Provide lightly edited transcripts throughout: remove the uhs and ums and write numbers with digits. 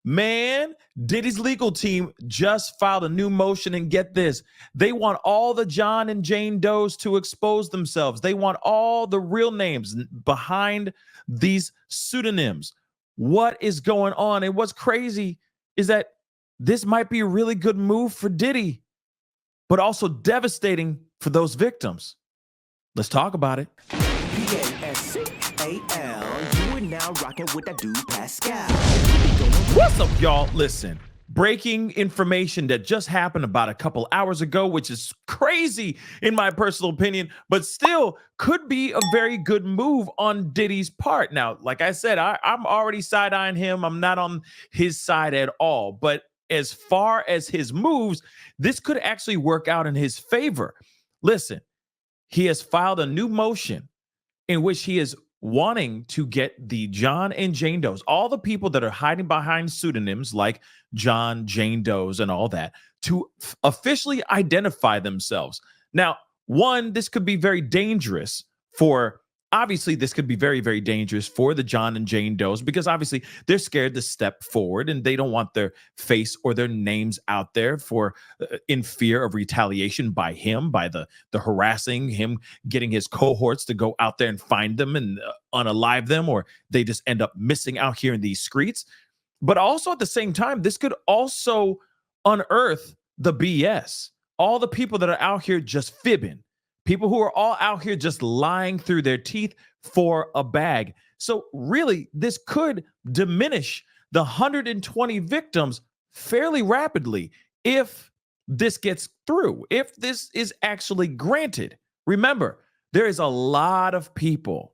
Man, Diddy's legal team just filed a new motion, and get this, they want all the John and Jane Does to expose themselves. They want all the real names behind these pseudonyms. What is going on? And what's crazy is that this might be a really good move for Diddy, but also devastating for those victims. Let's talk about it. Pascal, you are now rocking with that dude Pascal. What's up, y'all? Listen, breaking information that just happened about a couple hours ago, which is crazy in my personal opinion, but still could be a very good move on Diddy's part. Now, like I said, I'm already side-eyeing him. I'm not on his side at all. But as far as his moves, this could actually work out in his favor. Listen, he has filed a new motion in which he is wanting to get the John and Jane Does, all the people that are hiding behind pseudonyms like John, Jane Does, and all that, to officially identify themselves. Now, one, this could be very dangerous for, obviously, this could be very, very dangerous for the John and Jane Does, because obviously they're scared to step forward and they don't want their face or their names out there for in fear of retaliation by him, by the harassing him, getting his cohorts to go out there and find them and unalive them, or they just end up missing out here in these streets. But also at the same time, this could also unearth the BS. All the people that are out here just fibbing. People who are all out here just lying through their teeth for a bag. So really, this could diminish the 120 victims fairly rapidly if this gets through, if this is actually granted. Remember, there is a lot of people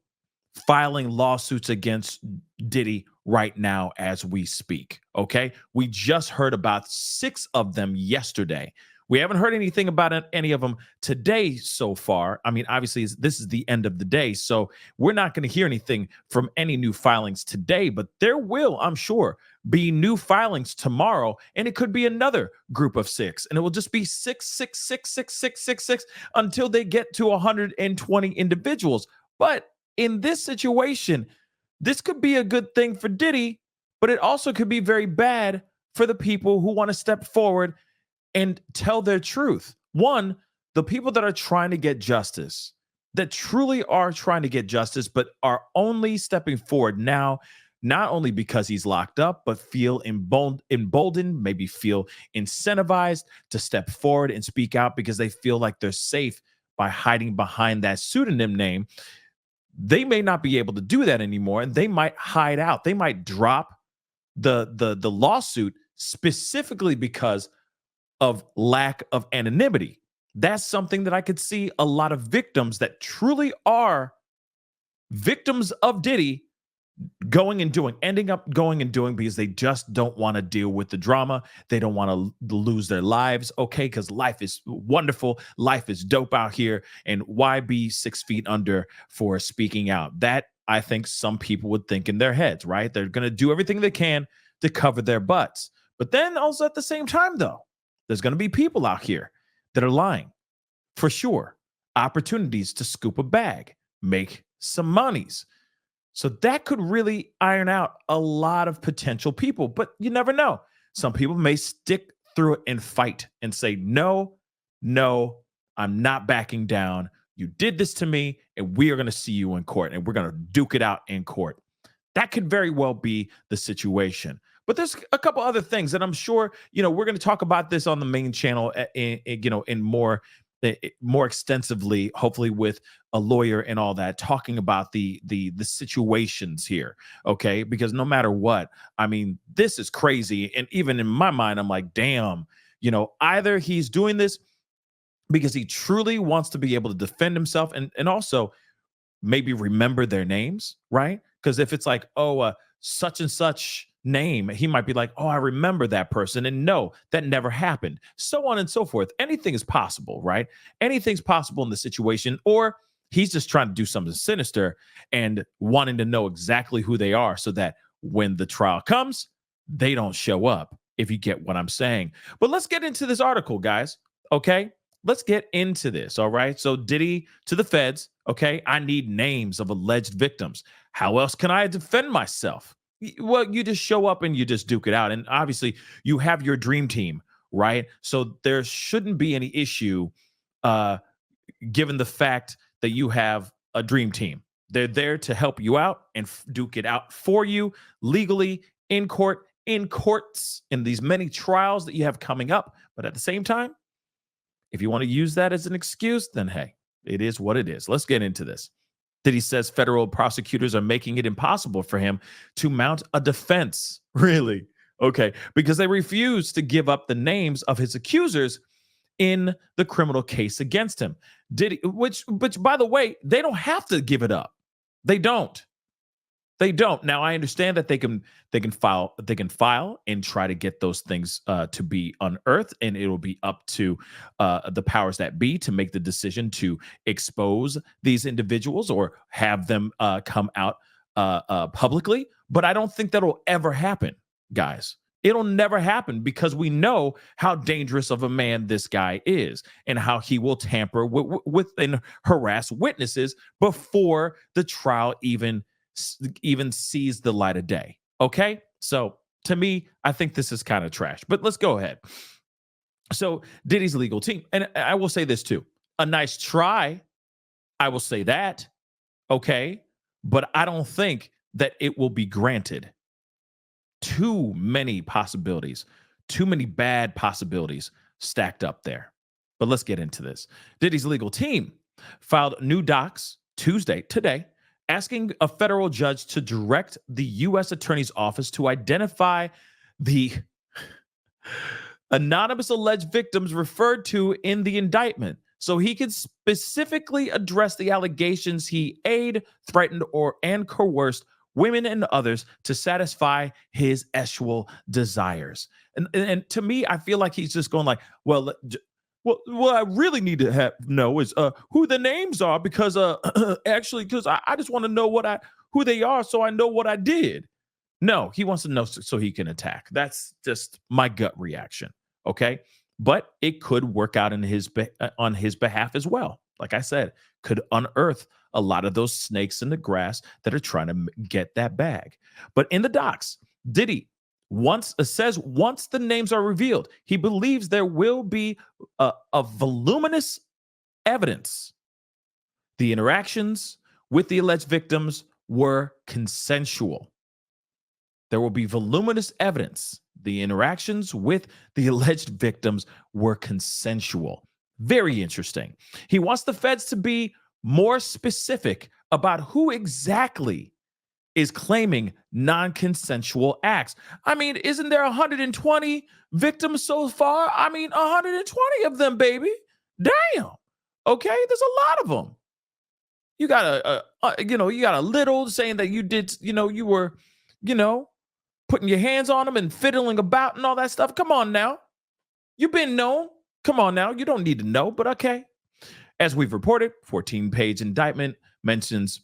filing lawsuits against Diddy right now as we speak, okay? We just heard about 6 of them yesterday. We haven't heard anything about any of them today so far. I mean, obviously, this is the end of the day, so we're not going to hear anything from any new filings today, but there will, I'm sure, be new filings tomorrow, and it could be another group of 6, and it will just be 6, 6, 6, 6, 6, 6, 6 until they get to 120 individuals. But in this situation, this could be a good thing for Diddy, but it also could be very bad for the people who want to step forward and tell their truth. One, the people that are trying to get justice, that truly are trying to get justice, but are only stepping forward now, not only because he's locked up, but feel emboldened, maybe feel incentivized to step forward and speak out because they feel like they're safe by hiding behind that pseudonym name. They may not be able to do that anymore, and they might hide out. They might drop the lawsuit specifically because of lack of anonymity. That's something that I could see a lot of victims that truly are victims of Diddy ending up going and doing because they just don't want to deal with the drama. They don't want to lose their lives, okay? Because life is wonderful. Life is dope out here. And why be 6 feet under for speaking out? That, I think some people would think in their heads, right? They're going to do everything they can to cover their butts. But then also at the same time, though, there's going to be people out here that are lying for sure. Opportunities to scoop a bag, make some monies. So that could really iron out a lot of potential people, but you never know. Some people may stick through it and fight and say, no, I'm not backing down. You did this to me, and we are going to see you in court, and we're going to duke it out in court. That could very well be the situation. But there's a couple other things that I'm sure, we're going to talk about this on the main channel, in more extensively, hopefully with a lawyer and all that, talking about the situations here, okay? Because no matter what, I mean, this is crazy. And even in my mind, I'm like, damn, either he's doing this because he truly wants to be able to defend himself and also maybe remember their names, right? Because if it's like, such and such name, he might be like, I remember that person, and no, that never happened, so on and so forth. Anything is possible, right? Anything's possible in the situation. Or he's just trying to do something sinister and wanting to know exactly who they are so that when the trial comes, they don't show up, if you get what I'm saying. But let's get into this article, guys, okay? Let's get into this, all right? So Diddy to the feds, okay? I need names of alleged victims. How else can I defend myself? Well, you just show up and you just duke it out. And obviously, you have your dream team, right? So there shouldn't be any issue, uh, given the fact that you have a dream team. They're there to help you out and duke it out for you legally in court, in courts, in these many trials that you have coming up. But at the same time, if you want to use that as an excuse, then hey, it is what it is. Let's get into this. Diddy says federal prosecutors are making it impossible for him to mount a defense. Really? Okay. Because they refuse to give up the names of his accusers in the criminal case against him. Diddy, which by the way, they don't have to give it up. They don't. They don't. Now I understand that they can file and try to get those things to be unearthed, and it'll be up to the powers that be to make the decision to expose these individuals or have them come out publicly. But I don't think that'll ever happen, guys. It'll never happen because we know how dangerous of a man this guy is and how he will tamper with and harass witnesses before the trial even sees the light of day. Okay? So to me, I think this is kind of trash, but let's go ahead. So Diddy's legal team, and I will say this too, a nice try. I will say that. Okay. But I don't think that it will be granted. Too many possibilities, too many bad possibilities stacked up there. But let's get into this. Diddy's legal team filed new docs today, asking a federal judge to direct the U.S. Attorney's Office to identify the anonymous alleged victims referred to in the indictment so he could specifically address the allegations he aided, threatened, and coerced women and others to satisfy his sexual desires. And to me, I feel like he's just going like, well, I really need to know is who the names are because actually, because I just want to know who they are so I know what I did. No, he wants to know so he can attack. That's just my gut reaction. Okay, but it could work out on his behalf as well. Like I said, could unearth a lot of those snakes in the grass that are trying to get that bag. But in the docs, Diddy says once the names are revealed, he believes there will be a voluminous evidence. The interactions with the alleged victims were consensual. There will be voluminous evidence. The interactions with the alleged victims were consensual. Very interesting. He wants the feds to be more specific about who exactly is claiming non-consensual acts. I mean, isn't there 120 victims so far? I mean, 120 of them, baby. Damn. Okay, there's a lot of them. You got you got a little saying that you did, you were, putting your hands on them and fiddling about and all that stuff. Come on now. You've been known. Come on now. You don't need to know, but okay. As we've reported, 14-page indictment mentions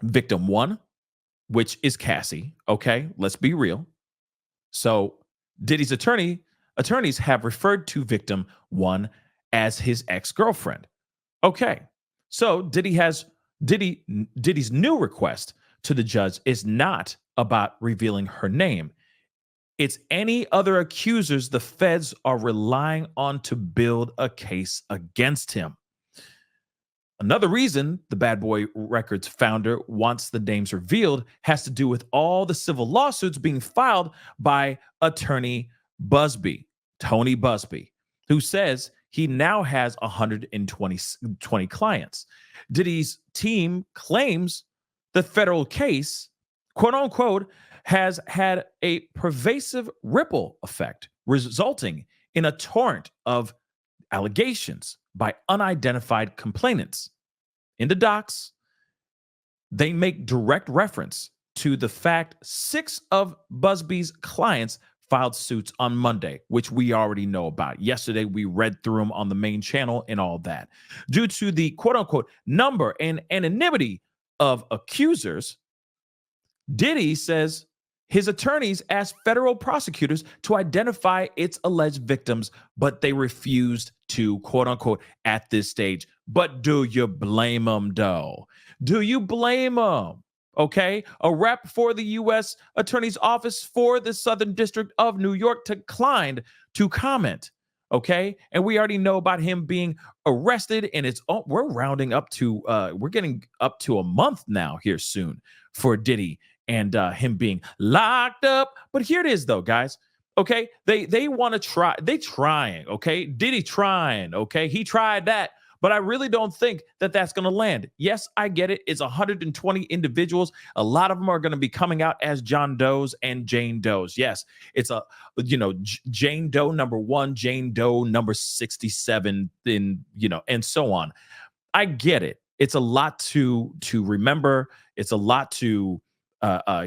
victim 1, which is Cassie. Okay, let's be real. So Diddy's attorneys have referred to victim 1 as his ex-girlfriend. Okay, so Diddy's new request to the judge is not about revealing her name. It's any other accusers the feds are relying on to build a case against him. Another reason the Bad Boy Records founder wants the names revealed has to do with all the civil lawsuits being filed by attorney Tony Busby, who says he now has 120 clients. Diddy's team claims the federal case, quote unquote, has had a pervasive ripple effect, resulting in a torrent of allegations by unidentified complainants. In the docs, they make direct reference to the fact 6 of Busby's clients filed suits on Monday, which we already know about. Yesterday, we read through them on the main channel and all that. Due to the quote-unquote number and anonymity of accusers, Diddy says his attorneys asked federal prosecutors to identify its alleged victims, but they refused to, quote unquote, at this stage. But do you blame them, though? Do you blame them? Okay, a rep for the U.S. Attorney's Office for the Southern District of New York declined to comment. Okay, and we already know about him being arrested, and we're rounding up to we're getting up to a month now here soon for Diddy and him being locked up. But here it is, though, guys. Okay, they want to try. They trying. Okay, Diddy trying. Okay, he tried that. But I really don't think that that's going to land. Yes, I get it. It's 120 individuals. A lot of them are going to be coming out as John Does and Jane Does. Yes, it's Jane Doe number 1, Jane Doe number 67, and so on. I get it. It's a lot to remember. It's a lot to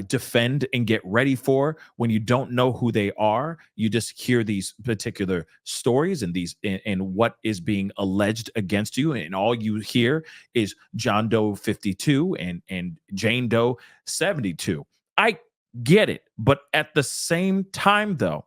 defend and get ready for when you don't know who they are. You just hear these particular stories and what is being alleged against you, and all you hear is John Doe 52 and Jane Doe 72. I get it, but at the same time, though,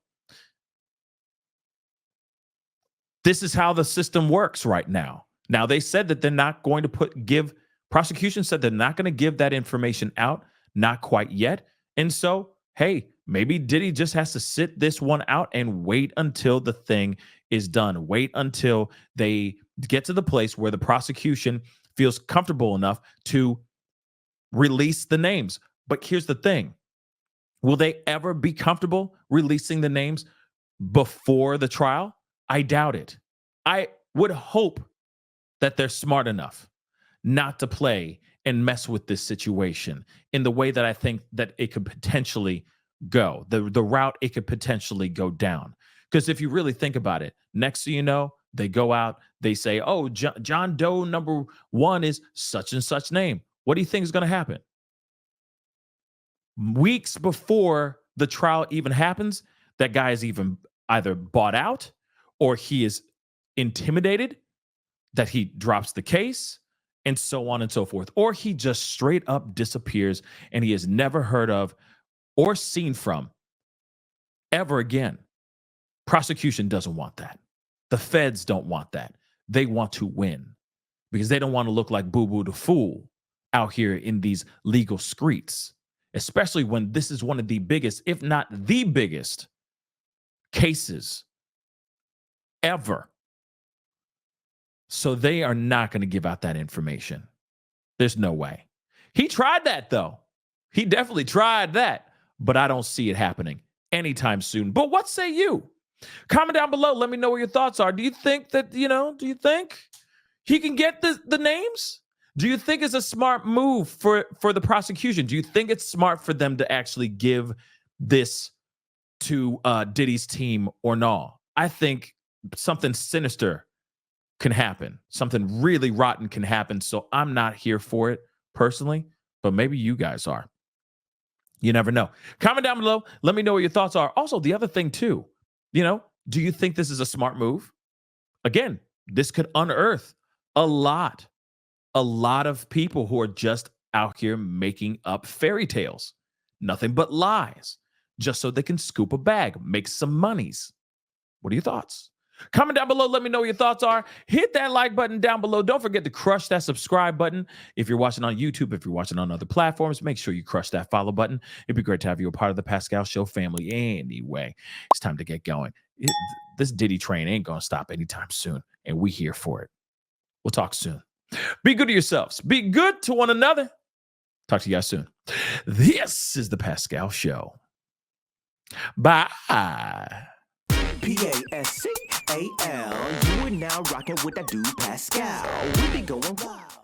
this is how the system works right now. Now, they said that they're not going to prosecution said they're not going to give that information out. Not quite yet. And so, hey, maybe Diddy just has to sit this one out and wait until the thing is done. Wait until they get to the place where the prosecution feels comfortable enough to release the names. But here's the thing. Will they ever be comfortable releasing the names before the trial? I doubt it. I would hope that they're smart enough not to play and mess with this situation in the way that I think that it could potentially go, the route it could potentially go down. Because if you really think about it, next thing you know, they go out, they say, oh, John Doe number 1 is such and such name. What do you think is going to happen? Weeks before the trial even happens, that guy is even either bought out or he is intimidated that he drops the case, and so on and so forth. Or he just straight up disappears and he is never heard of or seen from ever again. Prosecution doesn't want that. The feds don't want that. They want to win because they don't want to look like Boo Boo the Fool out here in these legal streets, especially when this is one of the biggest, if not the biggest, cases ever. So they are not going to give out that information. There's no way. He tried that, though. He definitely tried that, but I don't see it happening anytime soon. But what say you? Comment down below. Let me know what your thoughts are. Do you think that, do you think he can get the names? Do you think it's a smart move for the prosecution? Do you think it's smart for them to actually give this to Diddy's team or no? I think something sinister can happen. Something really rotten can happen. So I'm not here for it personally, but maybe you guys are. You never know. Comment down below. Let me know what your thoughts are. Also, the other thing too, do you think this is a smart move? Again, this could unearth a lot of people who are just out here making up fairy tales, nothing but lies, just so they can scoop a bag, make some monies. What are your thoughts? Comment down below. Let me know what your thoughts are. Hit that like button down below. Don't forget to crush that subscribe button. If you're watching on YouTube, if you're watching on other platforms, make sure you crush that follow button. It'd be great to have you a part of the Pascal Show family. Anyway, it's time to get going. This Diddy train ain't going to stop anytime soon, and we here for it. We'll talk soon. Be good to yourselves. Be good to one another. Talk to you guys soon. This is the Pascal Show. Bye. Pascal. You are now rocking with that dude Pascal. We be going wild.